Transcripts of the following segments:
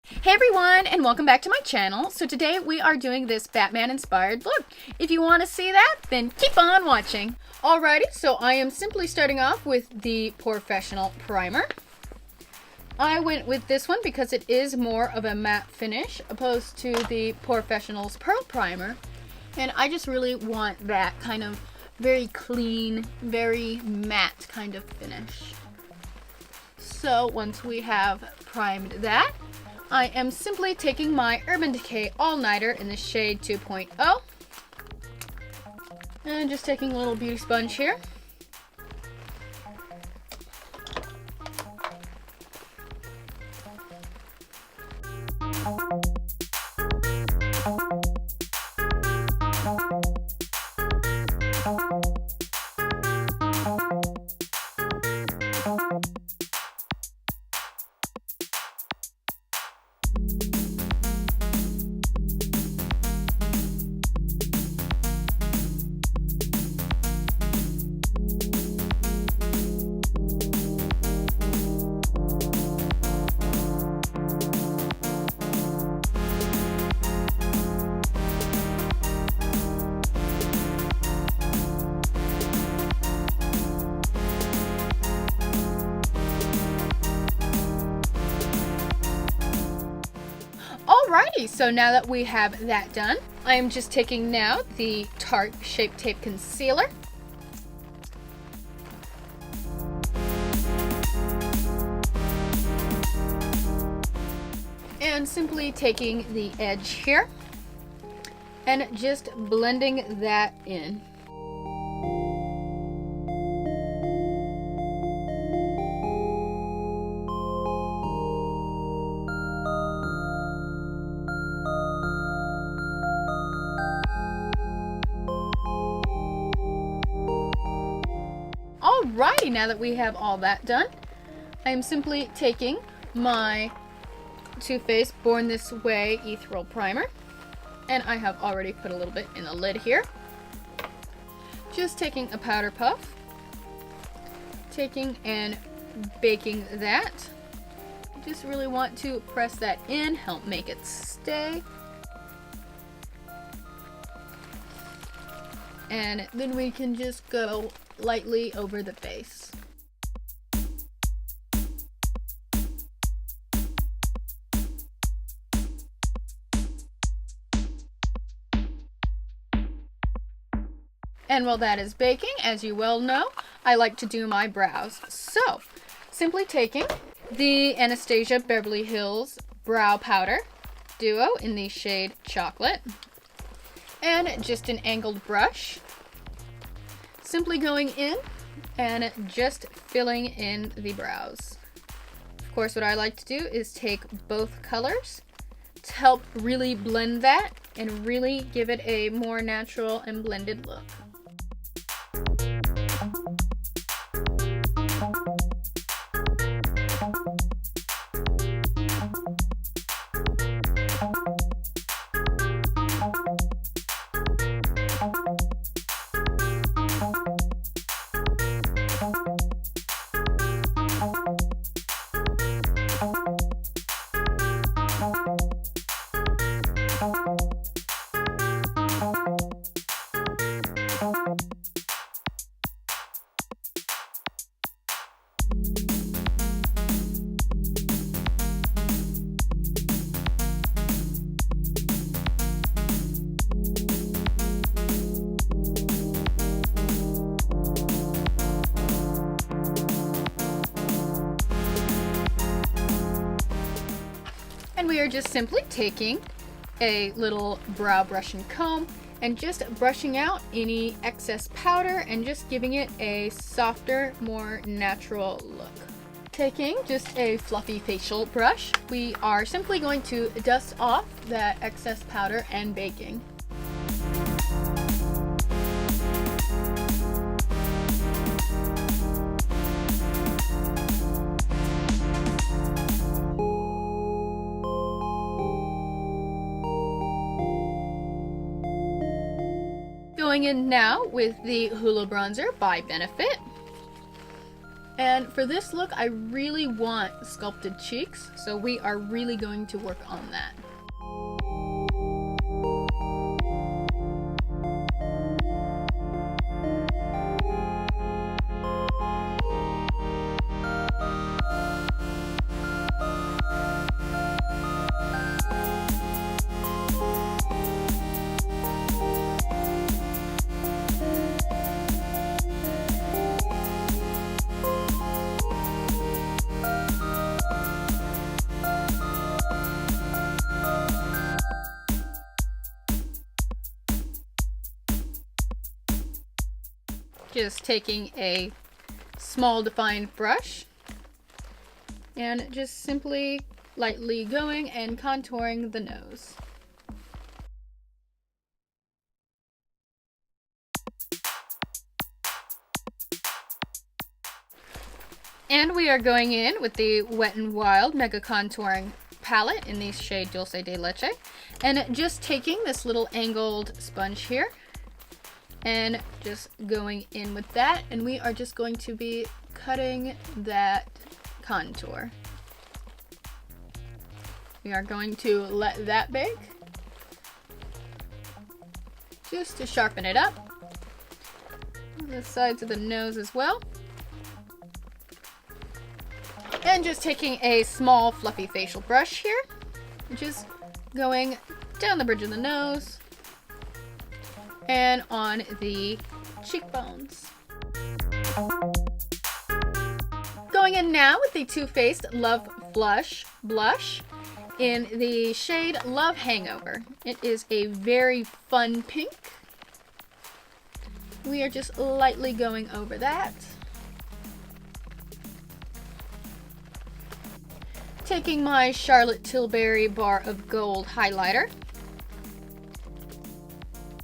Hey everyone, and welcome back to my channel. So today we are doing this Batman inspired look. If you want to see that, then keep on watching. Alrighty, so I am simply starting off with the Porefessional primer. I went with this one because it is more of a matte finish opposed to the Porefessional's Pearl Primer. And I just really want that kind of very clean, very matte kind of finish. So once we have primed that, I am simply taking my Urban Decay All-Nighter in the shade 2.0 and just taking a little beauty sponge here. Alrighty, so now that we have that done, I am just taking now the Tarte Shape Tape Concealer. And simply taking the edge here and just blending that in. Alrighty, now that we have all that done, I'm simply taking my Too Faced Born This Way Ethereal Primer, and I have already put a little bit in the lid here. Just taking a powder puff, taking and baking that. Just really want to press that in, help make it stay. And then we can just go lightly over the face. And while that is baking, as you well know, I like to do my brows. So, simply taking the Anastasia Beverly Hills Brow Powder Duo in the shade Chocolate, and just an angled brush, simply going in and just filling in the brows. Of course, what I like to do is take both colors to help really blend that and really give it a more natural and blended look. And we are just simply taking a little brow brush and comb and just brushing out any excess powder and just giving it a softer, more natural look. Taking just a fluffy facial brush, we are simply going to dust off that excess powder and baking. Going in now with the Hoola Bronzer by Benefit. And for this look, I really want sculpted cheeks, so we are really going to work on that. Just taking a small defined brush and just simply lightly going and contouring the nose. And we are going in with the Wet n Wild Mega Contouring palette in the shade Dulce de Leche, and just taking this little angled sponge here and just going in with that, and we are just going to be cutting that contour. We are going to let that bake just to sharpen it up. The sides of the nose as well. And just taking a small fluffy facial brush here, just going down the bridge of the nose and on the cheekbones. Going in now with the Too Faced Love Blush in the shade Love Hangover. It is a very fun pink. We are just lightly going over that. Taking my Charlotte Tilbury Bar of Gold highlighter.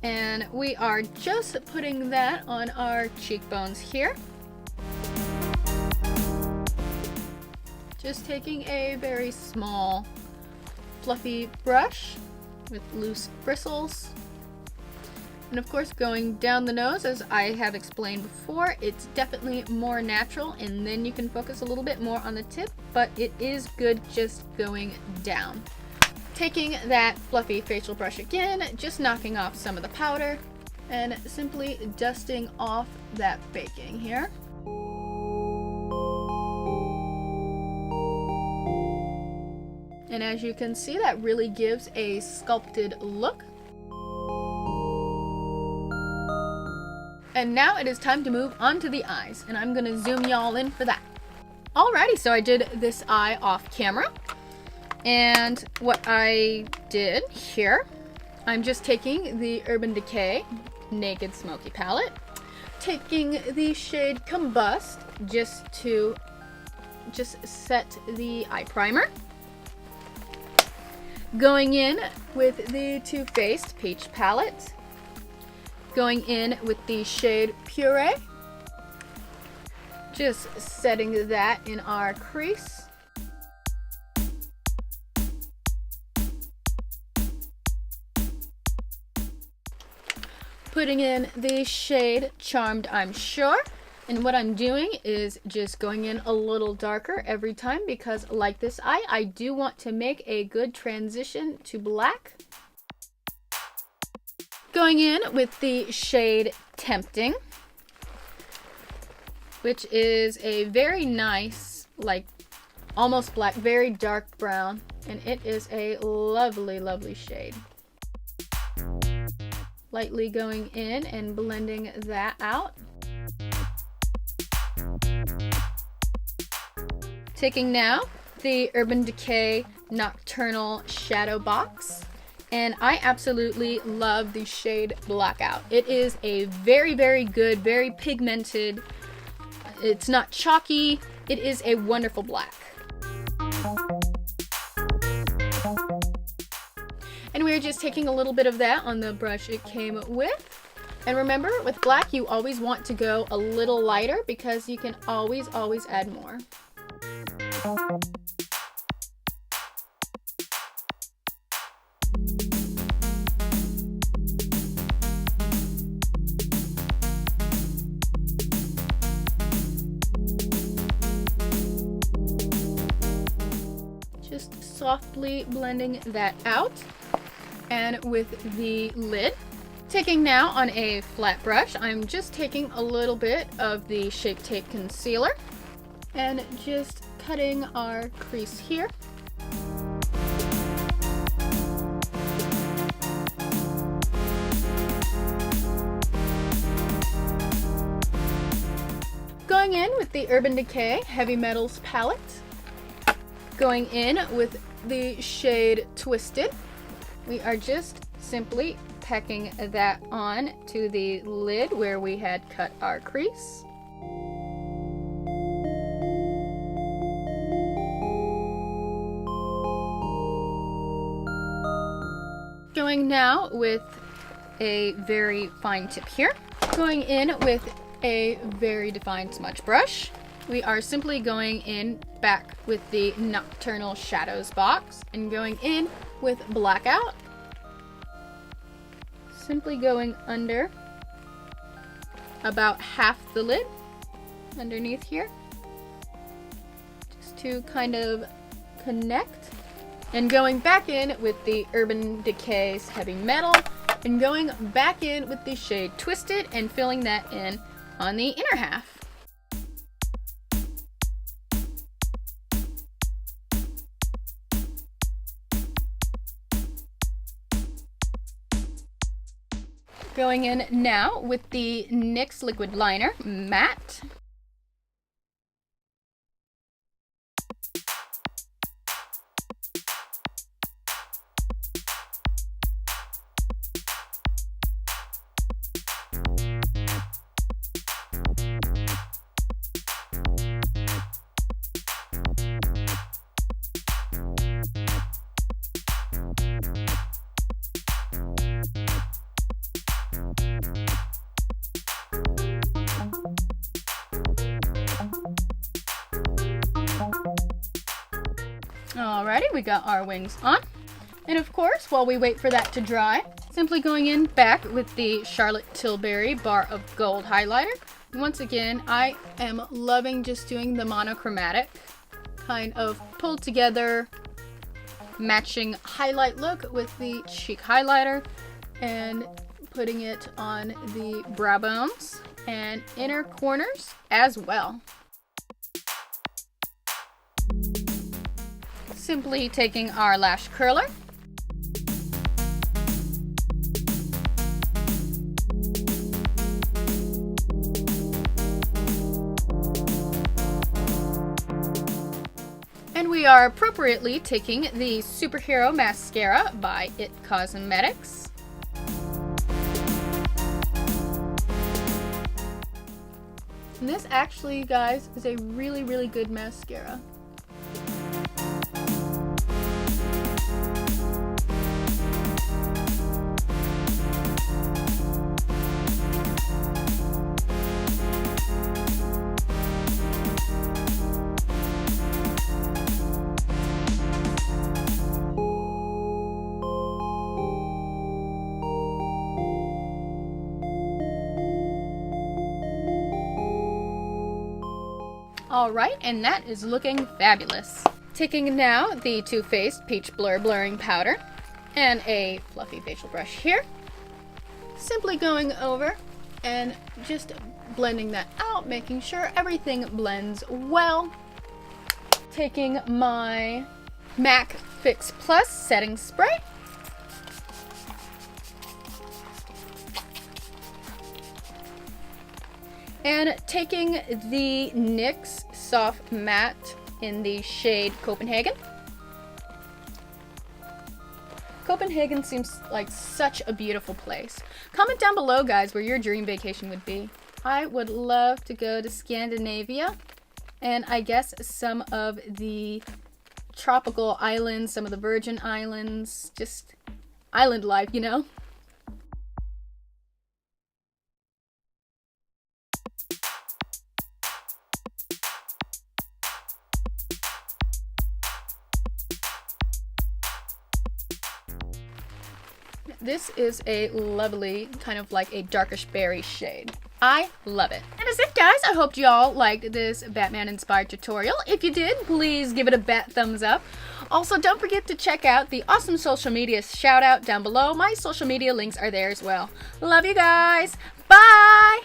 And we are just putting that on our cheekbones here. Just taking a very small fluffy brush with loose bristles. And of course going down the nose, as I have explained before, it's definitely more natural and then you can focus a little bit more on the tip, but it is good just going down. Taking that fluffy facial brush again, just knocking off some of the powder and simply dusting off that baking here. And as you can see, that really gives a sculpted look. And now it is time to move on to the eyes, and I'm gonna zoom y'all in for that. Alrighty, so I did this eye off camera. And what I did here, I'm just taking the Urban Decay Naked Smoky palette, taking the shade Combust just to set the eye primer, going in with the Too Faced Peach palette, going in with the shade Puree, just setting that in our crease. Putting in the shade Charmed, I'm Sure. And what I'm doing is just going in a little darker every time because like this eye, I do want to make a good transition to black. Going in with the shade Tempting, which is a very nice, like almost black, very dark brown, and it is a lovely, lovely shade. Lightly going in and blending that out. Taking now the Urban Decay Nocturnal Shadow Box, and I absolutely love the shade Blackout. It is a very, very good, very pigmented, it's not chalky, it is a wonderful black. And we're just taking a little bit of that on the brush it came with. And remember, with black, you always want to go a little lighter because you can always add more. softly blending that out. And with the lid, taking now on a flat brush, I'm just taking a little bit of the Shape Tape Concealer and just cutting our crease here. Going in with the Urban Decay Heavy Metals palette. Going in with the shade Twisted. We are just simply pecking that on to the lid where we had cut our crease. Going now with a very fine tip here. Going in with a very defined smudge brush. We are simply going in back with the Nocturnal Shadows box and going in with Blackout. Simply going under about half the lid underneath here, just to kind of connect, and going back in with the Urban Decay's Heavy Metal and going back in with the shade Twisted and filling that in on the inner half. Going in now with the NYX Liquid Liner Matte. Alrighty, we got our wings on. And of course, while we wait for that to dry, simply going in back with the Charlotte Tilbury Bar of Gold highlighter. Once again, I am loving just doing the monochromatic kind of pulled together matching highlight look with the cheek highlighter and putting it on the brow bones and inner corners as well. Simply taking our lash curler and we are appropriately taking the Superhero Mascara by IT Cosmetics. And this actually, guys, is a really, really good mascara. Alright, and that is looking fabulous. Taking now the Too Faced Peach Blur Blurring Powder and a fluffy facial brush here. Simply going over and just blending that out, making sure everything blends well. Taking my MAC Fix Plus Setting Spray. And taking the NYX Soft Matte in the shade Copenhagen. Copenhagen seems like such a beautiful place. Comment down below, guys, where your dream vacation would be. I would love to go to Scandinavia and I guess some of the tropical islands, some of the Virgin Islands, just island life, you know? This is a lovely, kind of like a darkish berry shade. I love it. And that's it, guys. I hope y'all liked this Batman-inspired tutorial. If you did, please give it a bat thumbs up. Also, don't forget to check out the awesome social media shout out down below. My social media links are there as well. Love you guys. Bye!